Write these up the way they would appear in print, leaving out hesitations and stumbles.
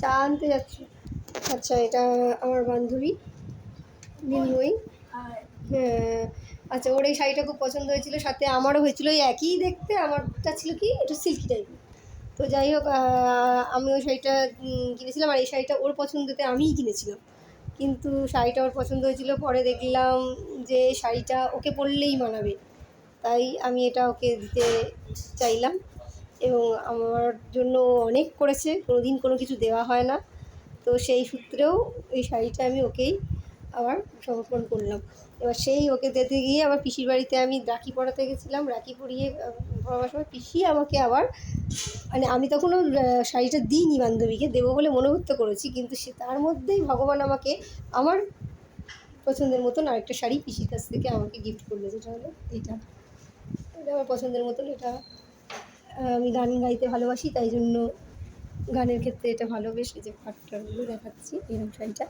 চা আনতে যাচ্ছ? আচ্ছা, এটা আমার বান্ধবী মিনময়ী। হ্যাঁ, আচ্ছা, ওর এই শাড়িটা খুব পছন্দ হয়েছিল, সাথে আমারও হয়েছিল, ওই একই দেখতে। আমারটা ছিল কি একটু সিল্কি টাইপের। তো যাই হোক, আমি ওই শাড়িটা কিনেছিলাম, আর এই শাড়িটা ওর পছন্দতে আমিই কিনেছিলাম। কিন্তু শাড়িটা ওর পছন্দ হয়েছিল, পরে দেখলাম যে শাড়িটা ওকে পরলেই মানাবে, তাই আমি এটা ওকে দিতে চাইলাম। এবং আমার জন্য অনেক করেছে, কোনোদিন কোনো কিছু দেওয়া হয় না, তো সেই সূত্রেও এই শাড়িটা আমি ওকেই আবার সমর্পণ করলাম। এবার সেই ওকে দিতে গিয়ে আবার পিসির বাড়িতে আমি রাখি পরাতে গেছিলাম। রাখি পরিয়ে পরাবার সময় পিসি আমাকে আবার, মানে আমি তখনও শাড়িটা দিইনি বান্ধবীকে, দেবো বলে মনোভূত করেছি, কিন্তু সে তার মধ্যেই ভগবান আমাকে আমার পছন্দের মতন আরেকটা শাড়ি পিসির কাছ থেকে আমাকে গিফট করলো, যেটা হলো এটা। এটা আমার পছন্দের মতন। এটা আমি গান গাইতে ভালোবাসি, তাই জন্য গানের ক্ষেত্রে এটা ভালো, বেশ এই যে পাট্টাগুলো দেখাচ্ছি, এরকম শাড়িটা।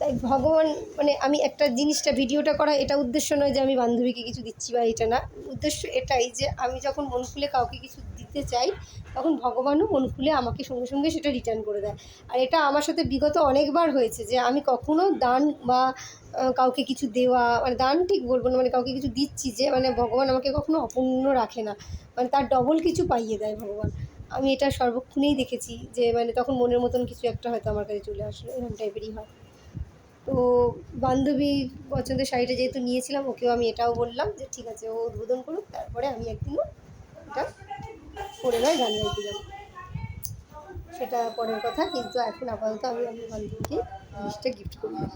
তাই ভগবান, মানে আমি একটা জিনিসটা ভিডিওটা করা এটা উদ্দেশ্য নয় যে আমি বান্ধবীকে কিছু দিচ্ছি বা এটা না, উদ্দেশ্য এটাই যে আমি যখন মন খুলে কাউকে কিছু দিতে চাই, তখন ভগবানও মন খুলে আমাকে সঙ্গে সঙ্গে সেটা রিটার্ন করে দেয়। আর এটা আমার সাথে বিগত অনেকবার হয়েছে যে আমি কখনো দান বা কাউকে কিছু দেওয়া, মানে দান ঠিক বলবো না, মানে কাউকে কিছু দিচ্ছি যে মানে ভগবান আমাকে কখনো অপূর্ণ রাখে না, মানে তার ডবল কিছু পাইয়ে দেয় ভগবান। আমি এটা সর্বক্ষণেই দেখেছি যে মানে তখন মনের মতন কিছু একটা হয়তো আমার কাছে চলে আসলো, এরকম টাইপেরই হয়। তো বান্ধবীর পছন্দের শাড়িটা যেহেতু নিয়েছিলাম, ওকেও আমি এটাও বললাম যে ঠিক আছে, ও উদ্বোধন করুক, তারপরে আমি একদিনও এটা পরে নয় গান গাইতে যাবো, সেটা পরের কথা। কিন্তু এখন আপাতত আমি আমার বান্ধবীকে জিনিসটা গিফট করলাম।